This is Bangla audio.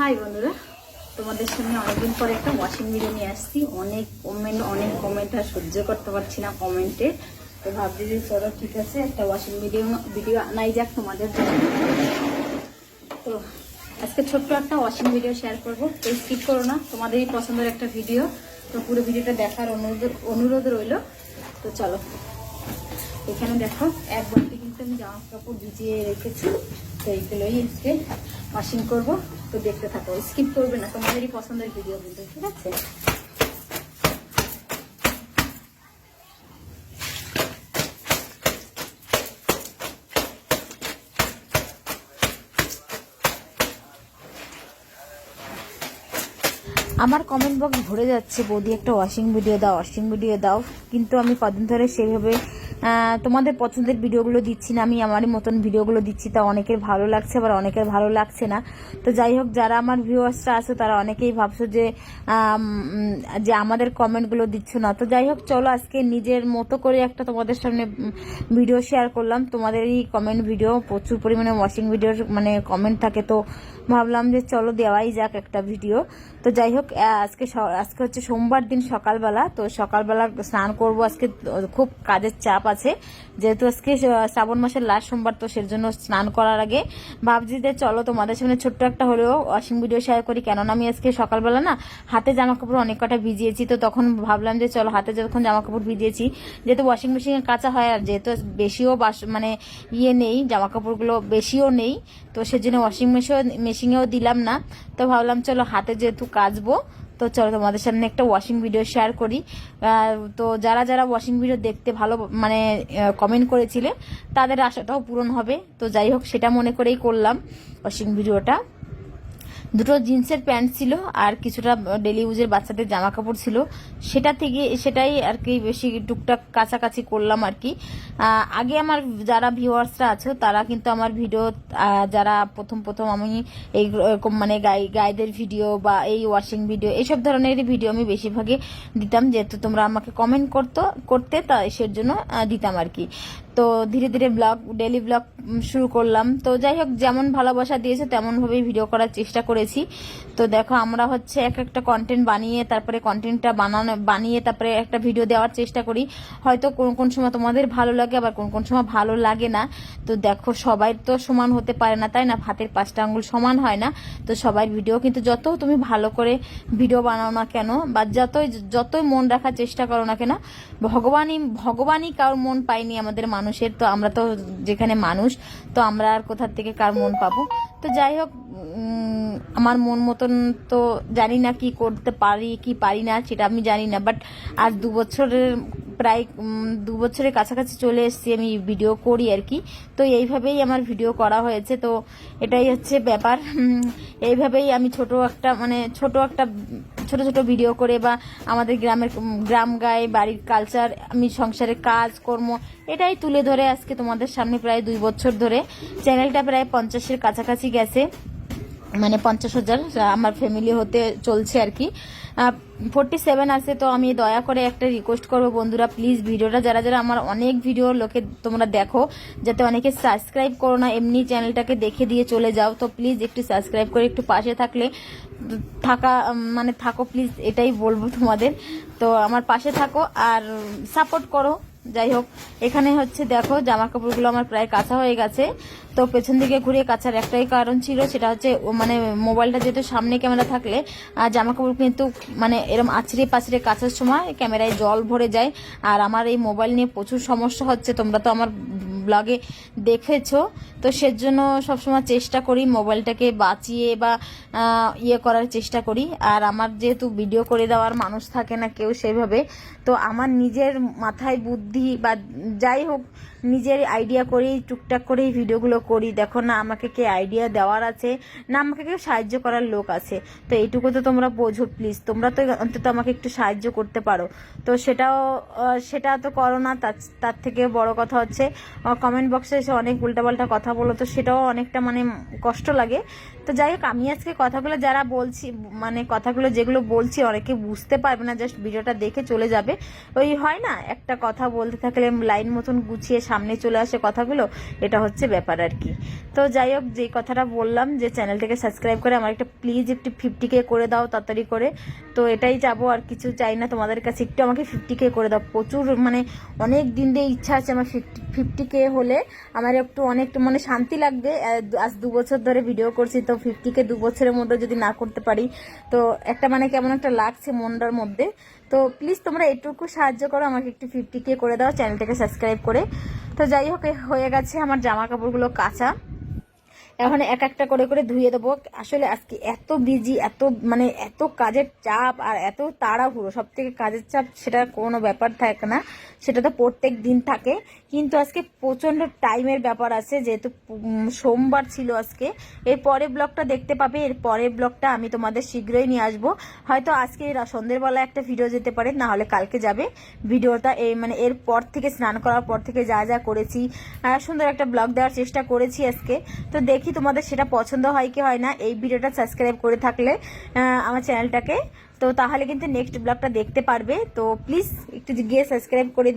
হাই বন্ধুরা, তোমাদের সামনে অনেকদিন পরে একটা ওয়াশিং ভিডিও নিয়ে আসছি। অনেক কমেন্ট আর সহ্য করতে পারছি না কমেন্টে। তো ভাবছি যে চলো ঠিক আছে একটা ওয়াশিং ভিডিও আনাই যাক তোমাদের জন্য। তো আজকে ছোট্ট একটা ওয়াশিং ভিডিও শেয়ার করবো, তো স্কিপ করো না, তোমাদেরই পছন্দের একটা ভিডিও। তো পুরো ভিডিওটা দেখার অনুরোধ রইল। তো চলো, এখানে দেখো এক বালতি কিন্তু আমি জামা কাপড় ভিজিয়ে রেখেছি। তো এইগুলোই আজকে ওয়াশিং করবো। তো দেখতে থাকো, স্কিপ করবে না, তোমাদেরই পছন্দের ভিডিও কিন্তু, ঠিক আছে? আমার কমেন্ট বক্স ভরে যাচ্ছে, বৌদি একটা ওয়াশিং ভিডিও দাও, কিন্তু আমি কদিন ধরে সেভাবে তোমাদের পছন্দের ভিডিওগুলো দিচ্ছি না, আমি আমারই মতন ভিডিওগুলো দিচ্ছি। তা অনেকের ভালো লাগছে, আবার অনেকের ভালো লাগছে না। তো যাই হোক, যারা আমার ভিউয়ার্সরা আছে তারা অনেকেই ভাবছো যে আমাদের কমেন্টগুলো দিচ্ছ না। তো যাই হোক, চলো আজকে নিজের মতো করে একটা তোমাদের সামনে ভিডিও শেয়ার করলাম। তোমাদেরই কমেন্ট ভিডিও, প্রচুর পরিমাণে ওয়াশিং ভিডিওর মানে কমেন্ট থাকে, তো ভাবলাম যে চলো দেওয়াই যাক একটা ভিডিও। তো যাই হোক, আজকে হচ্ছে সোমবার দিন সকালবেলা। তো সকালবেলা স্নান করব, আজকে খুব কাজের চাপ আছে, যেহেতু আজকে শ্রাবণ মাসের লাস্ট সোমবার। তো সেজন্য স্নান করার আগে ভাবছি যে চলো তোমাদের সামনে ছোট্ট একটা হলেও ওয়াশিং ভিডিও শেয়ার করি। কেননা আমি আজকে সকালবেলা না হাতে জামা কাপড় অনেক কটা ভিজিয়েছি। তো তখন ভাবলাম যে চলো হাতে যখন জামা কাপড় ভিজিয়েছি, যেহেতু ওয়াশিং মেশিনে কাঁচা হয়, আর যেহেতু বেশিও মানে নেই, জামা কাপড়গুলো বেশিও নেই, তো সেজন্য ওয়াশিং মেশিনেও দিলাম না। তো ভাবলাম চলো হাতে যেহেতু কাচবো, তো চলো তোমাদের সামনে একটা ওয়াশিং ভিডিও শেয়ার করি। তো যারা যারা ওয়াশিং ভিডিও দেখতে ভালো মানে কমেন্ট করেছিলে, তাদের আশাটাও পূরণ হবে। তো যাই হোক, সেটা মনে করেই করলাম ওয়াশিং ভিডিওটা। দুটো জিন্সের প্যান্ট ছিল আর কিছুটা ডেলি ইউজের বাচ্চাদের জামা কাপড় ছিল, সেটাই আর কি বেশি টুকটাক কাছাকাছি করলাম আর কি। আগে আমার যারা ভিউয়ার্সরা আছে তারা কিন্তু আমার ভিডিও, যারা প্রথম আমি এইরকম মানে গাইদের ভিডিও বা এই ওয়াশিং ভিডিও এইসব ধরনের ভিডিও আমি বেশিরভাগই দিতাম, যেহেতু তোমরা আমাকে কমেন্ট করতে তাই সেজন্য দিতাম আর কি। তো ধীরে ধীরে ডেলি ব্লগ শুরু করলাম। তো যাই হোক, যেমন ভালোবাসা দিয়েছে তেমনভাবেই ভিডিও করার চেষ্টা করেছি। তো দেখো, আমরা হচ্ছে একটা কন্টেন্ট বানিয়ে তারপরে একটা ভিডিও দেওয়ার চেষ্টা করি। হয়তো কোন সময় তোমাদের ভালো লাগে, আবার কোন সময় ভালো লাগে না। তো দেখো, সবাই তো সমান হতে পারে না, তাই না? হাতের 5টা আঙ্গুল সমান হয় না। তো সবার ভিডিও কিন্তু যত তুমি ভালো করে ভিডিও বানাও না কেন, বা যতই মন রাখার চেষ্টা করো না কেন, ভগবানই কারোর মন পায়নি আমাদের মানুষের। তো আমরা তো যেখানে মানুষ, তো আমরা আর কোথা থেকে কার মন পাবো? তো যাই হোক, আমার মন মতন তো জানি না কি করতে পারি কি পারি না, সেটা আমি জানি না। বাট আজ প্রায় 2 বছরের কাছাকাছি চলে এসেছি আমি ভিডিও করি আর কি। তো এইভাবেই আমার ভিডিও করা হয়েছে। তো এটাই হচ্ছে ব্যাপার। এইভাবেই আমি ছোট ছোট ভিডিও করে, বা আমাদের গ্রাম গায়ে বাড়ির কালচার, আমি সংসারের কাজ কর্ম, এটাই তুলে ধরে আজকে তোমাদের সামনে প্রায় 2 বছর ধরে চ্যানেলটা প্রায় 50-এর কাছাকাছি গেছে, মানে 50,000 আমার ফ্যামিলি হতে চলছে আর কি। 47 আছে। তো আমি দয়া করে একটা রিকোয়েস্ট করবো বন্ধুরা, প্লিজ ভিডিওটা যারা যারা আমার অনেক ভিডিও লোকে তোমরা দেখো, যাতে অনেকে সাবস্ক্রাইব করো না, এমনি চ্যানেলটাকে দেখে দিয়ে চলে যাও। তো প্লিজ একটু সাবস্ক্রাইব করে একটু পাশে থাকো প্লিজ, এটাই বলবো তোমাদের। তো আমার পাশে থাকো আর সাপোর্ট করো। যাই হোক, এখানে হচ্ছে দেখো জামা কাপড়গুলো আমার প্রায় কাঁচা হয়ে গেছে। তো পেছন দিকে ঘুরে কাচার একটাই কারণ ছিল, সেটা হচ্ছে মানে মোবাইলটা যেহেতু সামনে ক্যামেরা থাকলে জামা কাপড় কিন্তু মানে এরকম আছড়ে পাছড়ে কাচার সময় ক্যামেরায় জল ভরে যায়। আর আমার এই মোবাইল নিয়ে প্রচুর সমস্যা হচ্ছে, তোমরা তো আমার ব্লগে দেখেছো। তো সেজন্য সবসময় চেষ্টা করি মোবাইলটাকে বাঁচিয়ে বা করার চেষ্টা করি। আর আমার যেহেতু ভিডিও করে দেওয়ার মানুষ থাকে না কেউ সেভাবে, তো আমার নিজের মাথায় বুদ্ধি বা যাই হোক, নিজের আইডিয়া করেই টুকটাক করেই ভিডিওগুলো করি। দেখো না, আমাকে কে আইডিয়া দেওয়ার আছে না, আমাকে কেউ সাহায্য করার লোক আছে। তো এইটুকু তো তোমরা বোঝো প্লিজ, তোমরা তো অন্তত আমাকে একটু সাহায্য করতে পারো। তো সেটা তো করো না। তার থেকে বড় কথা হচ্ছে কমেন্ট বক্সে এসে অনেক উল্টাপাল্টা কথা বলো, তো সেটাও অনেকটা মানে কষ্ট লাগে। তো যাই হোক, আমি আজকে কথাগুলো যেগুলো বলছি অনেকে বুঝতে পারবে না, জাস্ট ভিডিওটা দেখে চলে যাবে। যাবে। ওই হয় না, একটা কথা বলতে থাকলে লাইন মতন গুছিয়ে সামনে চলে আসে কথাগুলো, এটা হচ্ছে ব্যাপার আর কি। তো যাই হোক, যেই কথাটা বললাম যে চ্যানেলটাকে সাবস্ক্রাইব করে আমার একটা প্লিজ একটু 50K করে দাও তাড়াতাড়ি করে। তো এটাই যাবো, আর কিছু চাই না তোমাদের কাছে, একটু আমাকে 50K করে দাও। প্রচুর মানে অনেক দিন দিয়ে ইচ্ছা আছে আমার 50K হলে আমার একটু অনেকটা মানে শান্তি লাগবে। আজ 2 বছর ধরে ভিডিও করছি, তো 50K 2 বছরের মধ্যে যদি না করতে পারি তো একটা মানে কেমন একটা লাগছে মনটার মধ্যে। তো প্লিজ তোমরা এটুকু সাহায্য করো, আমাকে একটু 50K করে দাও চ্যানেলটাকে সাবস্ক্রাইব করে। তো যাই হোক, হয়ে গেছে আমার জামা কাপড়গুলো কাঁচা, এখন এক একটা করে করে ধুয়ে দেবো। আসলে আজকে এত বিজি, এত মানে এত কাজের চাপ আর এত তাড়াহুড়ো, সব থেকে কাজের চাপ সেটা কোনো ব্যাপার থাকে না, সেটা তো প্রত্যেক দিন থাকে, কিন্তু আজকে প্রচণ্ড টাইমের ব্যাপার আছে, যেহেতু সোমবার ছিল আজকে। এর পরের ব্লগটা দেখতে পাবে, এর পরের ব্লগটা আমি তোমাদের শীঘ্রই নিয়ে আসবো। হয়তো আজকে সন্ধ্যেবেলা একটা ভিডিও যেতে পারে, না হলে কালকে যাবে ভিডিওটা। এই মানে এর পর থেকে স্নান করার পর থেকে যা যা করেছি, সুন্দর একটা ব্লগ দেওয়ার চেষ্টা করেছি আজকে। তো দেখি তোমাদের সেটা পছন্দ হয় কি হয় না। এই ভিডিওটা সাবস্ক্রাইব করে থাকলে আমার চ্যানেলটাকে, তো তাহলে কিন্তু নেক্সট ব্লগটা দেখতে পারবে। তো প্লিজ একটু গিয়ে সাবস্ক্রাইব করে